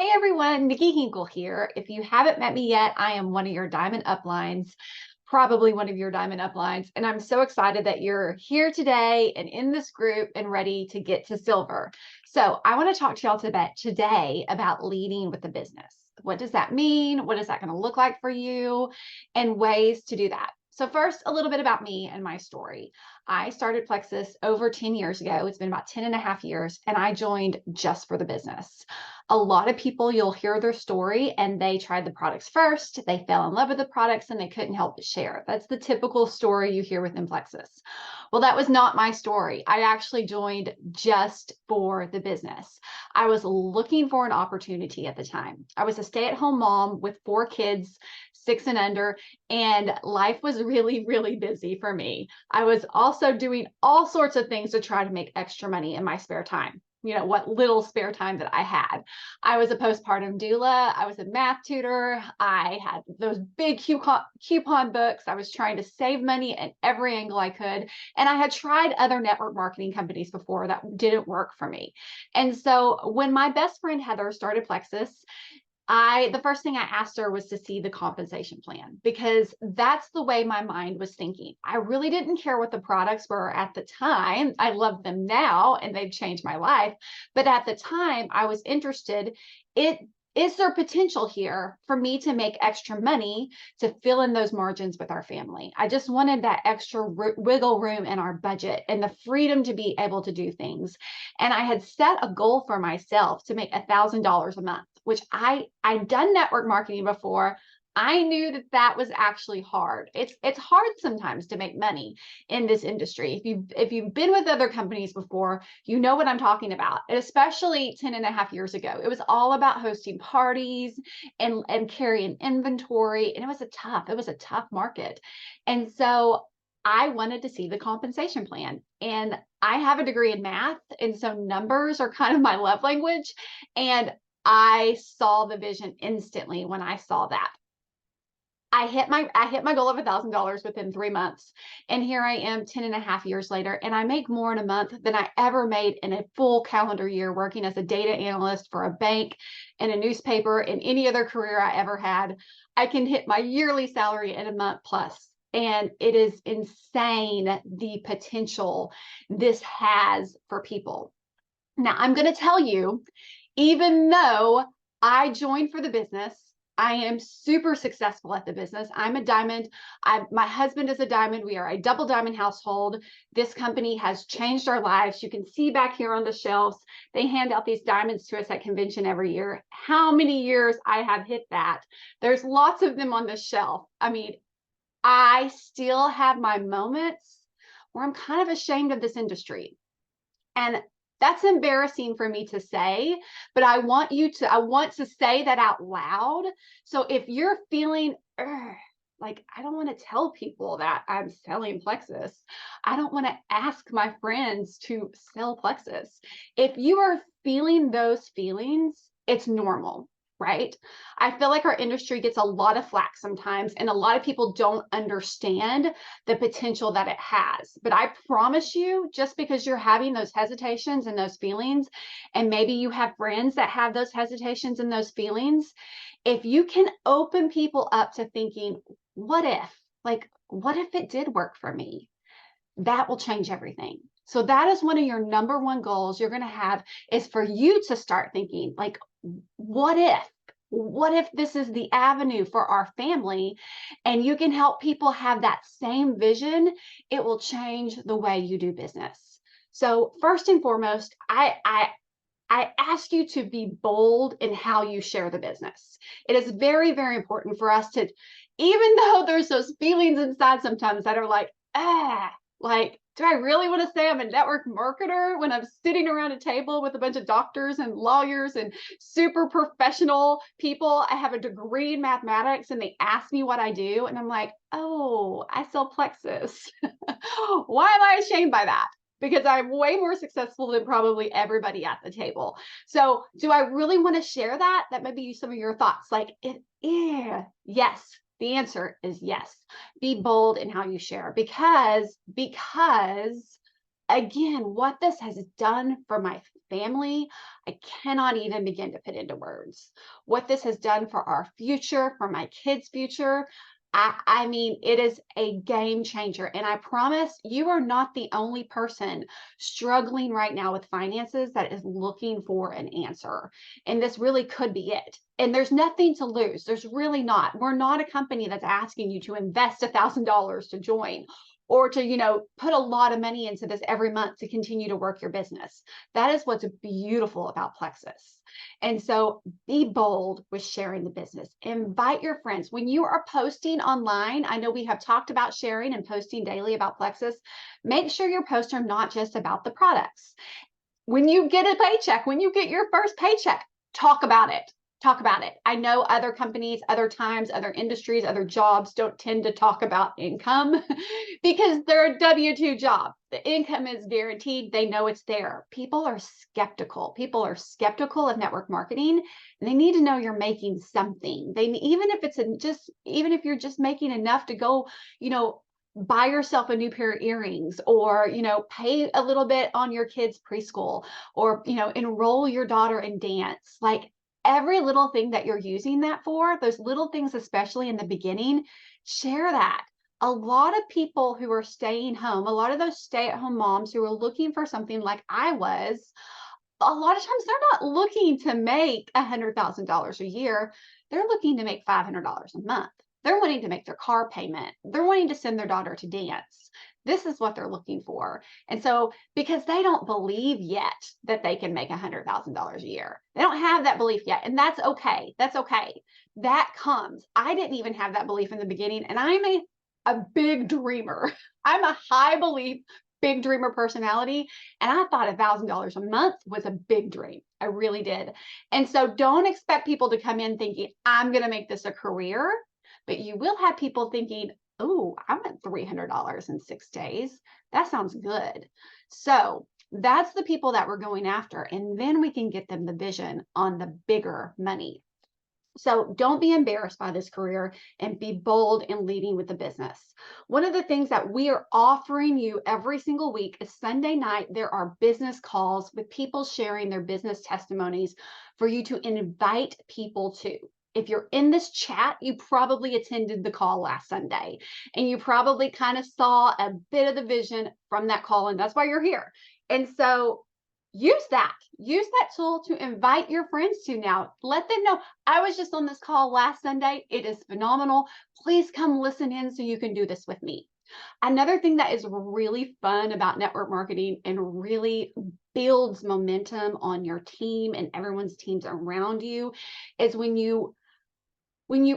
Hey everyone, Nikki Hinkle here. If you haven't met me yet, I am one of your diamond uplines, probably one of your diamond uplines, and I'm so excited that you're here today and in this group and ready to get to silver. So I want to talk to y'all today about leading with the business. What does that mean? What is that going to look like for you? And ways to do that. So first, a little bit about me and my story. I started Plexus over 10 years ago. It's been about 10 and a half years, and I joined just for the business. A lot of people, you'll hear their story and they tried the products first, they fell in love with the products and they couldn't help but share. That's the typical story you hear within Plexus. Well, that was not my story. I actually joined just for the business. I was looking for an opportunity at the time. I was a stay-at-home mom with 4 kids, 6 and under, and life was really, really busy for me. I was also doing all sorts of things to try to make extra money in my spare time. What little spare time that I had. I was a postpartum doula. I was a math tutor. I had those big coupon books. I was trying to save money at every angle I could. And I had tried other network marketing companies before that didn't work for me. And so when my best friend Heather started Plexus, the first thing I asked her was to see the compensation plan, because that's the way my mind was thinking. I really didn't care what the products were at the time. I love them now and they've changed my life. But at the time I was interested. Is there potential here for me to make extra money to fill in those margins with our family? I just wanted that extra wiggle room in our budget and the freedom to be able to do things. And I had set a goal for myself to make $1,000 a month, which I'd done network marketing before. I knew that was actually hard. It's hard sometimes to make money in this industry. If you've been with other companies before, you know what I'm talking about. And especially 10 and a half years ago, it was all about hosting parties and carrying inventory. And it was a tough market. And so I wanted to see the compensation plan. And I have a degree in math. And so numbers are kind of my love language. And I saw the vision instantly when I saw that. I hit my goal of $1,000 within 3 months. And here I am 10 and a half years later, and I make more in a month than I ever made in a full calendar year working as a data analyst for a bank and a newspaper and any other career I ever had. I can hit my yearly salary in a month plus. And it is insane the potential this has for people. Now, I'm going to tell you, even though I joined for the business, I am super successful at the business. I'm a diamond. My husband is a diamond. We are a double diamond household. This company has changed our lives. You can see back here on the shelves, they hand out these diamonds to us at convention every year. How many years I have hit that? There's lots of them on the shelf. I mean, I still have my moments where I'm kind of ashamed of this industry. And that's embarrassing for me to say, but I want to say that out loud. So if you're feeling like, I don't want to tell people that I'm selling Plexus, I don't want to ask my friends to sell Plexus. If you are feeling those feelings, it's normal. Right? I feel like our industry gets a lot of flack sometimes, and a lot of people don't understand the potential that it has. But I promise you, just because you're having those hesitations and those feelings, and maybe you have friends that have those hesitations and those feelings, if you can open people up to thinking, what if? Like, what if it did work for me? That will change everything. So that is one of your number one goals you're going to have, is for you to start thinking, like, what if? What if this is the avenue for our family, and you can help people have that same vision? It will change the way you do business. So first and foremost, I ask you to be bold in how you share the business. It is very, very important for us to, even though there's those feelings inside sometimes that are like, do I really want to say I'm a network marketer when I'm sitting around a table with a bunch of doctors and lawyers and super professional people? I have a degree in mathematics and they ask me what I do. And I'm like, oh, I sell Plexus. Why am I ashamed by that? Because I'm way more successful than probably everybody at the table. So do I really want to share that? That may be some of your thoughts. Like, yes. The answer is yes. Be bold in how you share, because again, what this has done for my family, I cannot even begin to put into words what this has done for our future, for my kids' future. I mean, it is a game changer. And I promise you are not the only person struggling right now with finances that is looking for an answer. And this really could be it. And there's nothing to lose. There's really not. We're not a company that's asking you to invest $1,000 to join or to, put a lot of money into this every month to continue to work your business. That is what's beautiful about Plexus. And so be bold with sharing the business. Invite your friends. When you are posting online, I know we have talked about sharing and posting daily about Plexus. Make sure your posts are not just about the products. When you get a paycheck, when you get your first paycheck, talk about it. Talk about it. I know other companies, other times, other industries, other jobs don't tend to talk about income because they're a W-2 job. The income is guaranteed. They know it's there. People are skeptical. People are skeptical of network marketing, and they need to know you're making something. Even if you're just making enough to go, buy yourself a new pair of earrings, or pay a little bit on your kids' preschool, or enroll your daughter in dance. Like, every little thing that you're using that for, those little things, especially in the beginning, share that. A lot of people who are staying home, a lot of those stay-at-home moms who are looking for something like I was, a lot of times they're not looking to make $100,000 a year. They're looking to make $500 a month. They're wanting to make their car payment. They're wanting to send their daughter to dance. This is what they're looking for. And so, because they don't believe yet that they can make $100,000 a year, they don't have that belief yet. And that's okay. That's okay. That comes. I didn't even have that belief in the beginning. And I'm a big dreamer. I'm a high belief, big dreamer personality. And I thought $1,000 a month was a big dream. I really did. And so don't expect people to come in thinking, I'm going to make this a career. But you will have people thinking, oh, I want $300 in 6 days. That sounds good. So that's the people that we're going after. And then we can get them the vision on the bigger money. So don't be embarrassed by this career, and be bold in leading with the business. One of the things that we are offering you every single week is Sunday night, there are business calls with people sharing their business testimonies for you to invite people to. If you're in this chat, you probably attended the call last Sunday, and you probably kind of saw a bit of the vision from that call, and that's why you're here. And so use that tool to invite your friends to now. Let them know, I was just on this call last Sunday. It is phenomenal. Please come listen in so you can do this with me. Another thing that is really fun about network marketing and really builds momentum on your team and everyone's teams around you is when you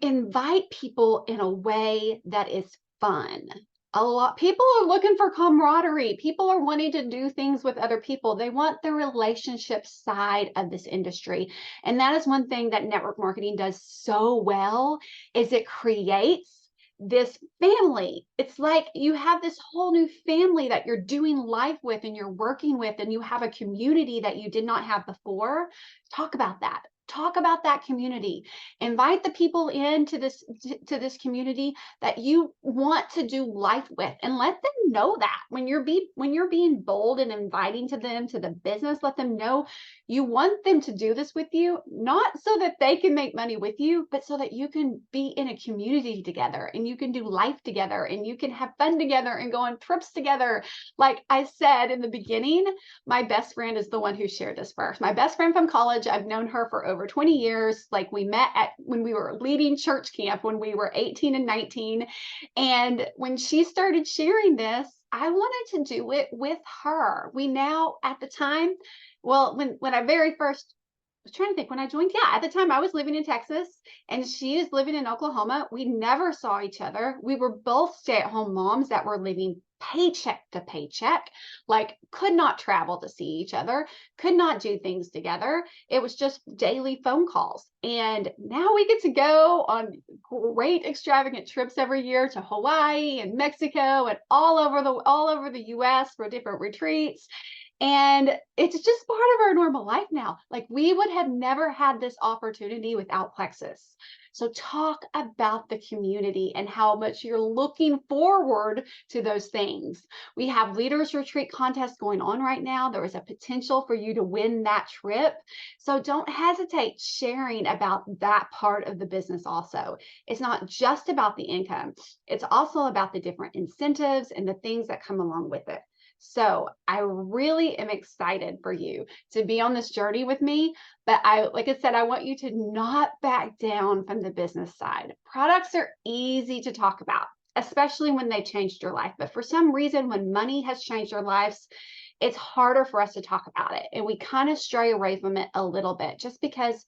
invite people in a way that is fun. A lot people are looking for camaraderie. People are wanting to do things with other people. They want the relationship side of this industry. And that is one thing that network marketing does so well, is it creates this family. It's like you have this whole new family that you're doing life with and you're working with, and you have a community that you did not have before. Talk about that. Talk about that community. Invite the people into this community that you want to do life with, and let them know that when you're being bold and inviting to them to the business, let them know you want them to do this with you, not so that they can make money with you, but so that you can be in a community together and you can do life together and you can have fun together and go on trips together. Like I said in the beginning, my best friend is the one who shared this first. My best friend from college, I've known her for over 20 years. Like, we met when we were leading church camp when we were 18 and 19. And when she started sharing this, I wanted to do it with her. We now, at the time, well, when I very first was trying to think when I joined, yeah, at the time I was living in Texas and she is living in Oklahoma. We never saw each other. We were both stay-at-home moms that were living paycheck to paycheck, like could not travel to see each other, could not do things together. It was just daily phone calls. And now we get to go on great extravagant trips every year to Hawaii and Mexico and all over the US for different retreats. And it's just part of our normal life now. Like we would have never had this opportunity without Plexus. So talk about the community and how much you're looking forward to those things. We have leaders retreat contests going on right now. There is a potential for you to win that trip. So don't hesitate sharing about that part of the business also. It's not just about the income. It's also about the different incentives and the things that come along with it. So I really am excited for you to be on this journey with me. But like I said, I want you to not back down from the business side. Products are easy to talk about, especially when they changed your life. But for some reason, when money has changed our lives, it's harder for us to talk about it. And we kind of stray away from it a little bit just because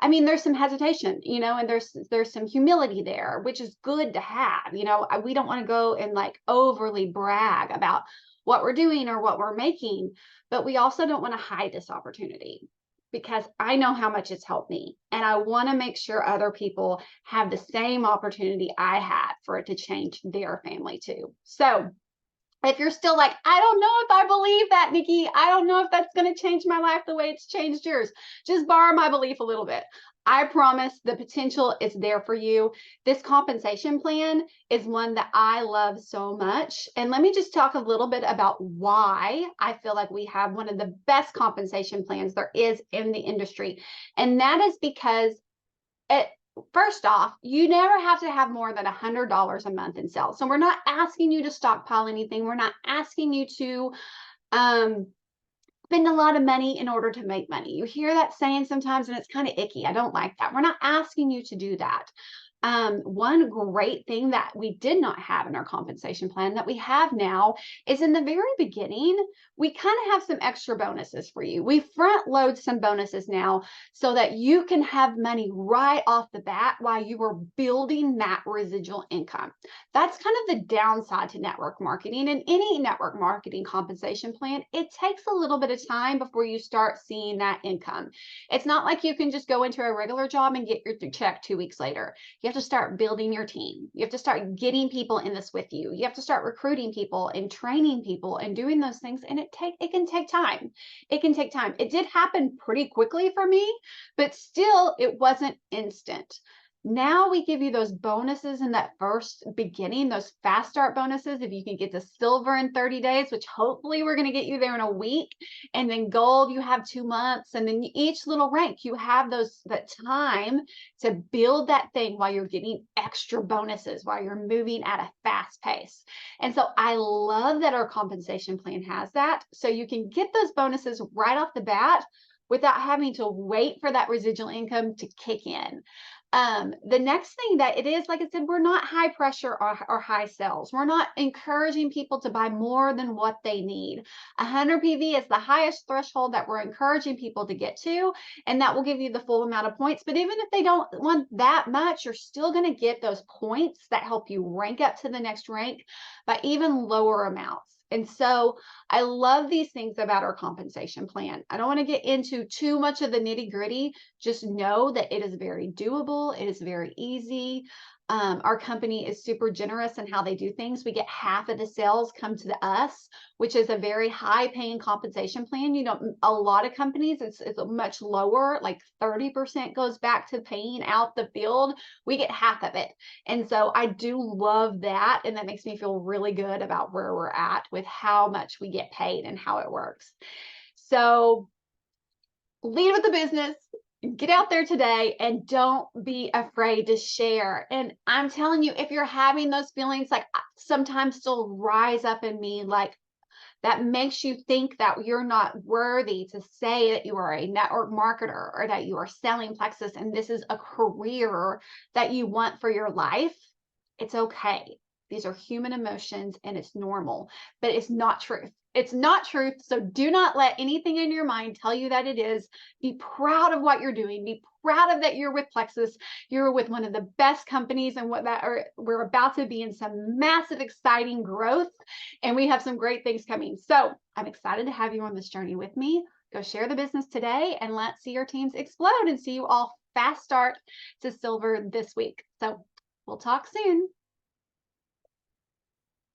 there's some hesitation, and there's some humility there, which is good to have. We don't want to go and like overly brag about what we're doing or what we're making, but we also don't want to hide this opportunity because I know how much it's helped me. And I want to make sure other people have the same opportunity I had for it to change their family too. So if you're still like, I don't know if I believe that, Nikki, I don't know if that's going to change my life the way it's changed yours, just borrow my belief a little bit. I promise the potential is there for you. This compensation plan is one that I love so much. And let me just talk a little bit about why I feel like we have one of the best compensation plans there is in the industry. And that is because first off, you never have to have more than $100 a month in sales. So we're not asking you to stockpile anything. We're not asking you to spend a lot of money in order to make money. You hear that saying sometimes, and it's kind of icky. I don't like that. We're not asking you to do that. One great thing that we did not have in our compensation plan that we have now is in the very beginning, we kind of have some extra bonuses for you. We front load some bonuses now so that you can have money right off the bat while you are building that residual income. That's kind of the downside to network marketing, and any network marketing compensation plan. It takes a little bit of time before you start seeing that income. It's not like you can just go into a regular job and get your check 2 weeks later. You have to start building your team. You have to start getting people in this with you. You have to start recruiting people and training people and doing those things. And it can take time. It can take time. It did happen pretty quickly for me, but still it wasn't instant. Now we give you those bonuses in that first beginning, those fast start bonuses. If you can get to silver in 30 days, which hopefully we're going to get you there in a week, and then gold, you have 2 months, and then each little rank, you have that time to build that thing while you're getting extra bonuses, while you're moving at a fast pace. And so I love that our compensation plan has that. So you can get those bonuses right off the bat without having to wait for that residual income to kick in. The next thing that it is, like I said, we're not high pressure or high sales. We're not encouraging people to buy more than what they need. 100 PV is the highest threshold that we're encouraging people to get to, and that will give you the full amount of points. But even if they don't want that much, you're still going to get those points that help you rank up to the next rank by even lower amounts. And so I love these things about our compensation plan. I don't want to get into too much of the nitty gritty. Just know that it is very doable. It is very easy. Our company is super generous in how they do things. We get half of the sales come to us, which is a very high paying compensation plan. A lot of companies, it's much lower, like 30% goes back to paying out the field. We get half of it. And so I do love that. And that makes me feel really good about where we're at with how much we get paid and how it works. So lead with the business. Get out there today and don't be afraid to share. And I'm telling you, if you're having those feelings, like sometimes still rise up in me, like that makes you think that you're not worthy to say that you are a network marketer or that you are selling Plexus and this is a career that you want for your life, it's okay. These are human emotions and it's normal, but it's not truth. It's not truth. So do not let anything in your mind tell you that it is. Be proud of what you're doing. Be proud of that you're with Plexus. You're with one of the best companies, and we're about to be in some massive, exciting growth, and we have some great things coming. So I'm excited to have you on this journey with me. Go share the business today, and let's see your teams explode and see you all fast start to silver this week. So we'll talk soon.